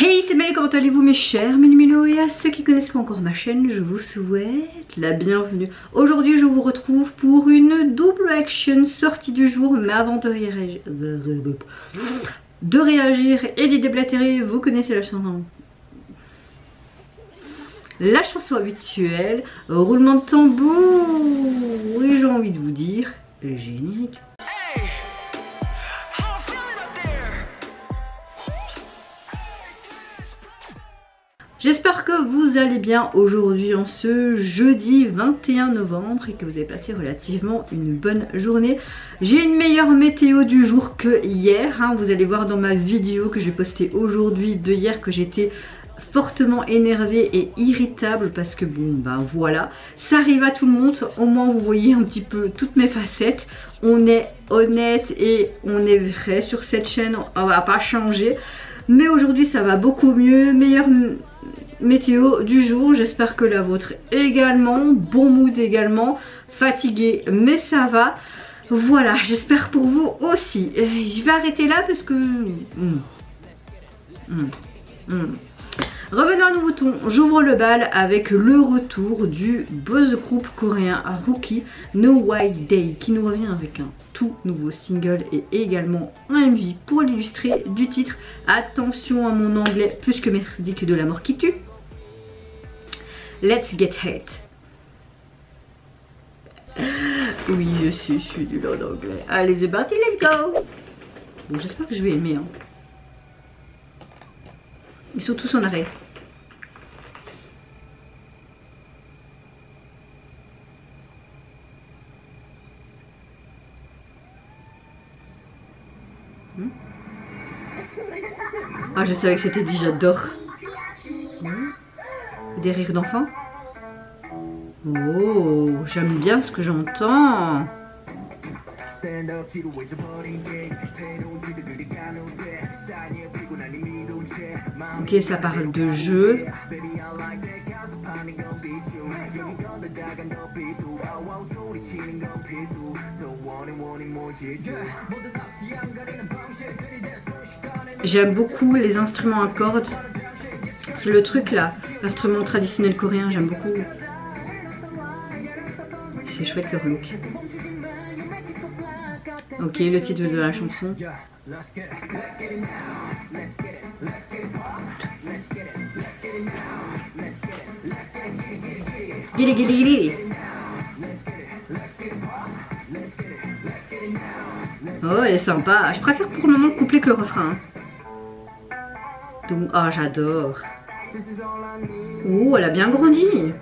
Hey, c'est Mel, comment allez-vous mes chers Mélumélo, et à ceux qui connaissent pas encore ma chaîne, je vous souhaite la bienvenue. Aujourd'hui, je vous retrouve pour une double action sortie du jour, mais avant de réagir et d'y déblatérer, vous connaissez la chanson. La chanson habituelle, roulement de tambour, et j'ai envie de vous dire, générique. J'espère que vous allez bien aujourd'hui en ce jeudi 21 novembre et que vous avez passé relativement une bonne journée. J'ai une meilleure météo du jour que hier, hein. Vous allez voir dans ma vidéo que j'ai postée aujourd'hui de hier que j'étais fortement énervée et irritable parce que bon ben voilà, ça arrive à tout le monde. Au moins vous voyez un petit peu toutes mes facettes. On est honnête et on est vrai sur cette chaîne, on va pas changer. Mais aujourd'hui ça va beaucoup mieux, meilleure météo du jour, j'espère que la vôtre également, bon mood également, fatigué mais ça va. Voilà, j'espère pour vous aussi. Je vais arrêter là parce que... Revenons à nos moutons, j'ouvre le bal avec le retour du buzz group coréen Rookie No White Day qui nous revient avec un tout nouveau single et également un MV pour l'illustrer du titre. Attention à mon anglais plus que merdique de la mort qui tue. Let's get hate. Oui, je suis du lot d'anglais. Allez, c'est parti, let's go. Bon, j'espère que je vais aimer. Hein. Ils sont tous en arrêt. Ah, je savais que c'était lui, j'adore. Des rires d'enfants. Oh, j'aime bien ce que j'entends. Ok, ça parle de jeu. J'aime beaucoup les instruments à cordes. C'est le truc là, l'instrument traditionnel coréen, j'aime beaucoup. C'est chouette leur look. Ok, le titre de la chanson. Gili gili gili. Oh, elle est sympa. Je préfère pour le moment le couplet que le refrain. Donc, oh, j'adore. Oh, elle a bien grandi.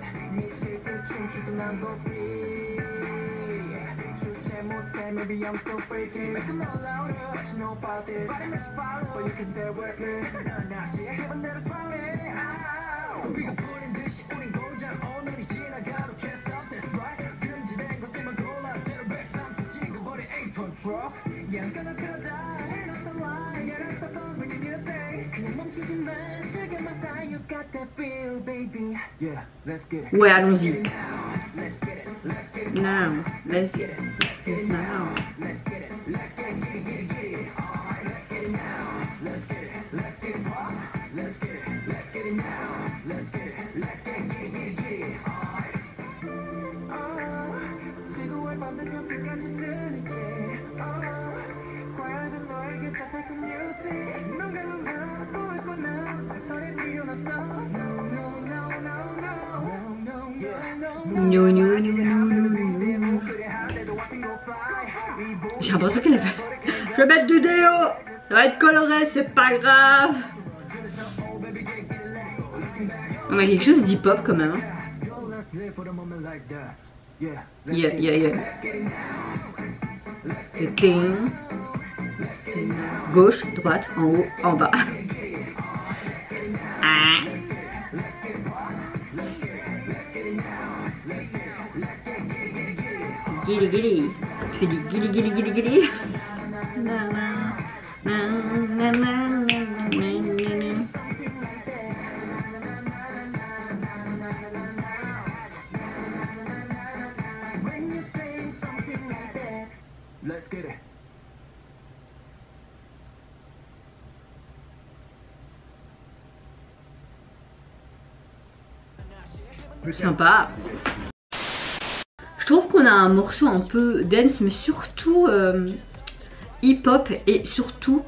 Ouais, allons-y. Now, let's get it now. J'ai l'impression qu'elle a fait. Je vais mettre du déo. Ça va être coloré, c'est pas grave. On a quelque chose d'hip-hop quand même. Yeah. Ok. Gauche, droite, en haut, en bas. Ah. Gili gili. Tu fais du gili gili gili gili. Let's get it. sympa. Je trouve qu'on a un morceau un peu dance, mais surtout hip-hop, et surtout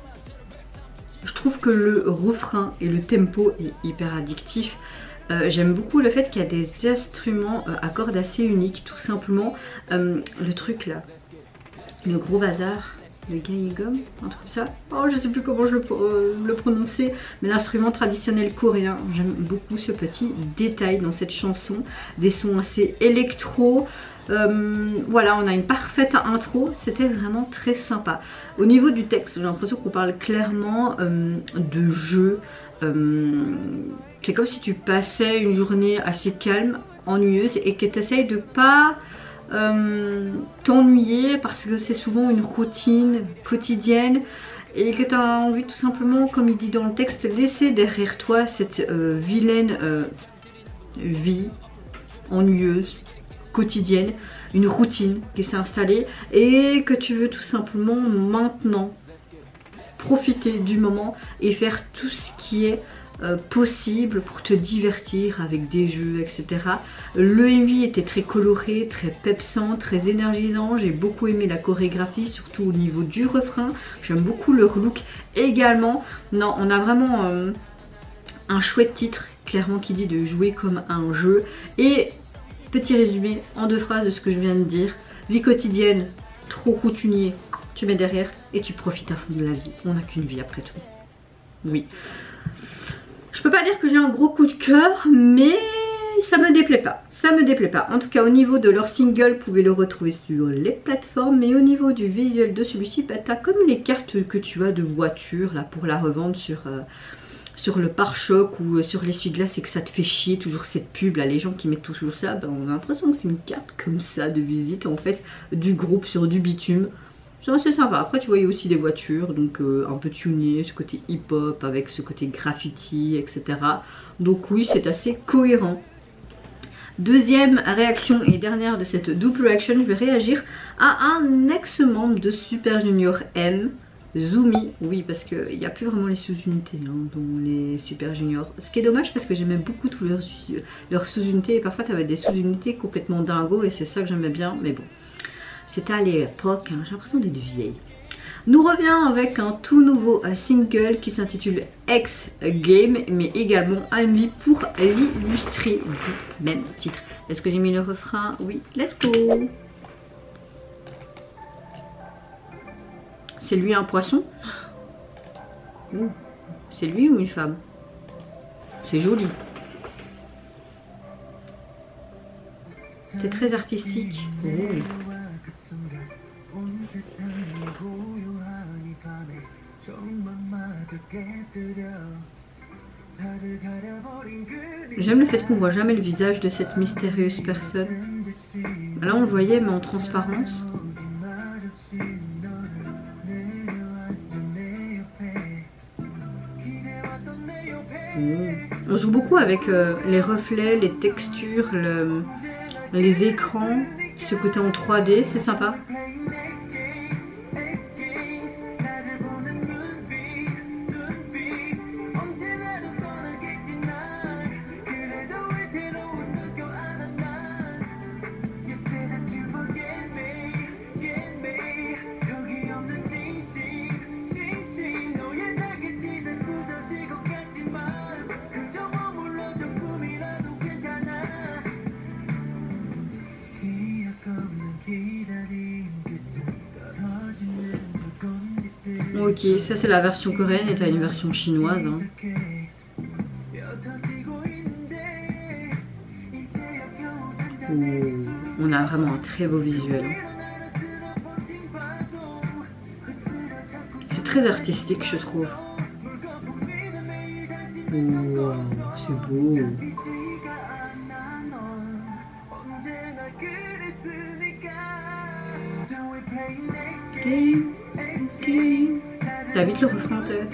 je trouve que le refrain et le tempo est hyper addictif. J'aime beaucoup le fait qu'il y a des instruments à cordes assez uniques, tout simplement. Le truc là, le gros bazar, le gaigom, un truc comme ça. Oh, je sais plus comment je le prononcer, mais l'instrument traditionnel coréen. J'aime beaucoup ce petit détail dans cette chanson. Des sons assez électro. Voilà, on a une parfaite intro, c'était vraiment très sympa. Au niveau du texte, j'ai l'impression qu'on parle clairement de jeu. C'est comme si tu passais une journée assez calme, ennuyeuse, et que tu essayes de pas t'ennuyer parce que c'est souvent une routine quotidienne et que tu as envie tout simplement, comme il dit dans le texte, laisser derrière toi cette vilaine vie ennuyeuse, quotidienne, une routine qui s'est installée et que tu veux tout simplement maintenant profiter du moment et faire tout ce qui est possible pour te divertir avec des jeux, etc. Le MV était très coloré, très pepsant, très énergisant. J'ai beaucoup aimé la chorégraphie, surtout au niveau du refrain. J'aime beaucoup leur look également. Non, on a vraiment un chouette titre, clairement, qui dit de jouer comme un jeu. Et petit résumé en 2 phrases de ce que je viens de dire. Vie quotidienne, trop routinier, tu mets derrière et tu profites à fond de la vie. On n'a qu'une vie après tout. Oui. Je peux pas dire que j'ai un gros coup de cœur, mais ça me déplaît pas. Ça me déplaît pas. En tout cas, au niveau de leur single, vous pouvez le retrouver sur les plateformes. Mais au niveau du visuel de celui-ci, bah, tu as comme les cartes que tu as de voiture là pour la revendre sur le pare-choc ou sur l'essuie-glace et que ça te fait chier toujours cette pub là, les gens qui mettent toujours ça, ben on a l'impression que c'est une carte comme ça de visite en fait du groupe sur du bitume. C'est assez sympa. Après tu voyais aussi des voitures, donc un peu tunées, ce côté hip-hop avec ce côté graffiti, etc. Donc oui, c'est assez cohérent. Deuxième réaction et dernière de cette double reaction, je vais réagir à un ex-membre de Super Junior M, Zumi. Oui, parce qu'il n'y a plus vraiment les sous-unités dans les Super Junior. Ce qui est dommage parce que j'aimais beaucoup tous leurs sous-unités et parfois tu avais des sous-unités complètement dingos et c'est ça que j'aimais bien, mais bon. C'était à l'époque, hein, j'ai l'impression d'être vieille. Nous revient avec un tout nouveau single qui s'intitule X Game, mais également un MV pour l'illustrer du même titre. Est-ce que j'ai mis le refrain? Oui, let's go. C'est lui un poisson? C'est lui ou une femme? C'est joli. C'est très artistique. J'aime le fait qu'on voit jamais le visage de cette mystérieuse personne. Là on le voyait mais en transparence. On joue beaucoup avec les reflets, les textures, les écrans, ce côté en 3D, c'est sympa. Ok, ça c'est la version coréenne et t'as une version chinoise. Hein. On a vraiment un très beau visuel. C'est très artistique je trouve. Wow, c'est beau. T'as vite le refrain en tête.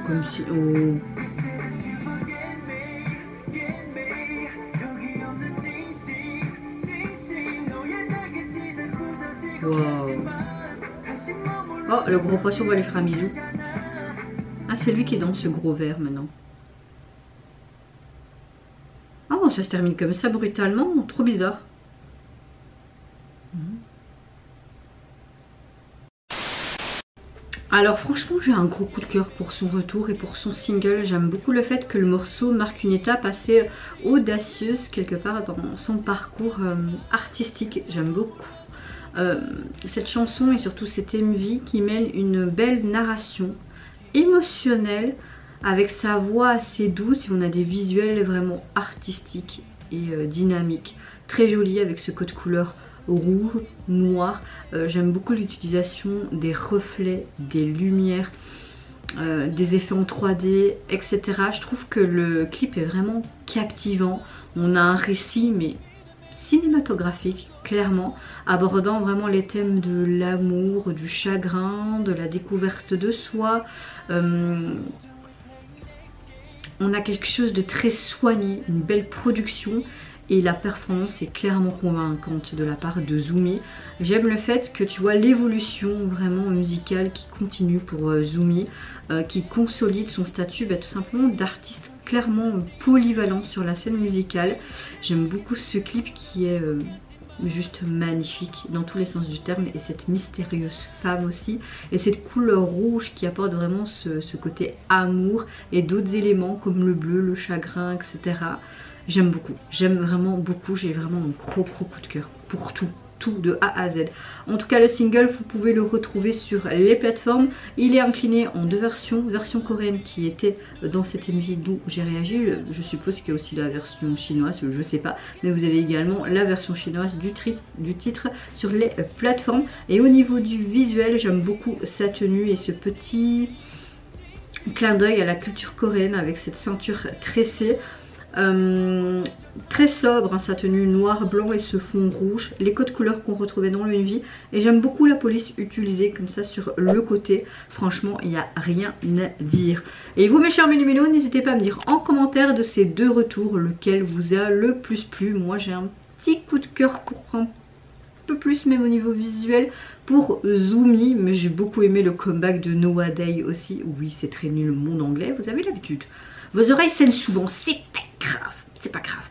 Comme si... Oh. Wow. Oh, le gros poisson va lui faire un bisou. Ah, c'est lui qui est dans ce gros verre maintenant. Oh, ça se termine comme ça brutalement, trop bizarre. Alors franchement, j'ai un gros coup de cœur pour son retour et pour son single. J'aime beaucoup le fait que le morceau marque une étape assez audacieuse quelque part dans son parcours artistique. J'aime beaucoup cette chanson et surtout cette MV qui mêle une belle narration émotionnelle avec sa voix assez douce et on a des visuels vraiment artistiques et dynamiques. Très jolis avec ce code couleur rouge, noir. J'aime beaucoup l'utilisation des reflets, des lumières, des effets en 3D, etc. Je trouve que le clip est vraiment captivant. On a un récit mais cinématographique, clairement, abordant vraiment les thèmes de l'amour, du chagrin, de la découverte de soi. On a quelque chose de très soigné, une belle production et la performance est clairement convaincante de la part de Zumi. J'aime le fait que tu vois l'évolution vraiment musicale qui continue pour Zumi, qui consolide son statut tout simplement d'artiste clairement polyvalent sur la scène musicale. J'aime beaucoup ce clip qui est juste magnifique dans tous les sens du terme et cette mystérieuse femme aussi et cette couleur rouge qui apporte vraiment ce côté amour et d'autres éléments comme le bleu, le chagrin, etc. J'aime beaucoup, j'aime vraiment beaucoup, j'ai vraiment un gros coup de cœur pour tout de A à Z. En tout cas le single vous pouvez le retrouver sur les plateformes. Il est incliné en deux versions, version coréenne qui était dans cette MV d'où j'ai réagi, je suppose qu'il y a aussi la version chinoise, je sais pas, mais vous avez également la version chinoise du titre sur les plateformes. Et au niveau du visuel j'aime beaucoup sa tenue et ce petit clin d'œil à la culture coréenne avec cette ceinture tressée. Très sobre hein, sa tenue noir, blanc et ce fond rouge, les codes couleurs qu'on retrouvait dans le MV et j'aime beaucoup la police utilisée comme ça sur le côté, franchement il n'y a rien à dire. Et vous mes chers mélumélos, n'hésitez pas à me dire en commentaire de ces deux retours lequel vous a le plus plu. Moi j'ai un petit coup de cœur pour un peu plus même au niveau visuel pour Zumi, mais j'ai beaucoup aimé le comeback de Noah Day aussi. Oui c'est très nul mon anglais, vous avez l'habitude. Vos oreilles saignent souvent, c'est pas grave, c'est pas grave.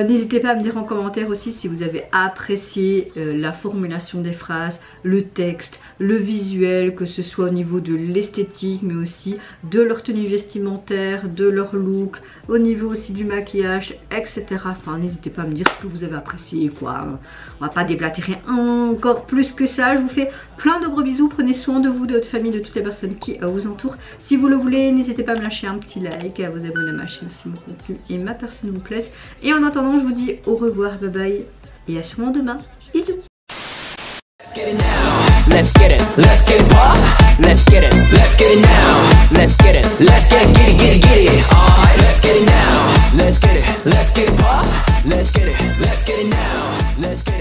N'hésitez pas à me dire en commentaire aussi si vous avez apprécié la formulation des phrases, le texte, le visuel, que ce soit au niveau de l'esthétique mais aussi de leur tenue vestimentaire, de leur look, au niveau aussi du maquillage, etc. Enfin n'hésitez pas à me dire ce que vous avez apprécié quoi. On va pas déblatérer encore plus que ça. Je vous fais plein de gros bisous, prenez soin de vous, de votre famille, de toutes les personnes qui vous entourent. Si vous le voulez, n'hésitez pas à me lâcher un petit like, à vous abonner à ma chaîne si mon contenu et ma personne vous plaisent. Et en attendant, je vous dis au revoir, bye bye et à sûrement demain. Bisous. Let's get it now. Let's get it. Let's get it pop. Let's get it. Let's get it now. Let's get it. Let's get it. Alright, let's get it now. Let's get it. Let's get it pop. Let's get it. Let's get it now. Let's get it.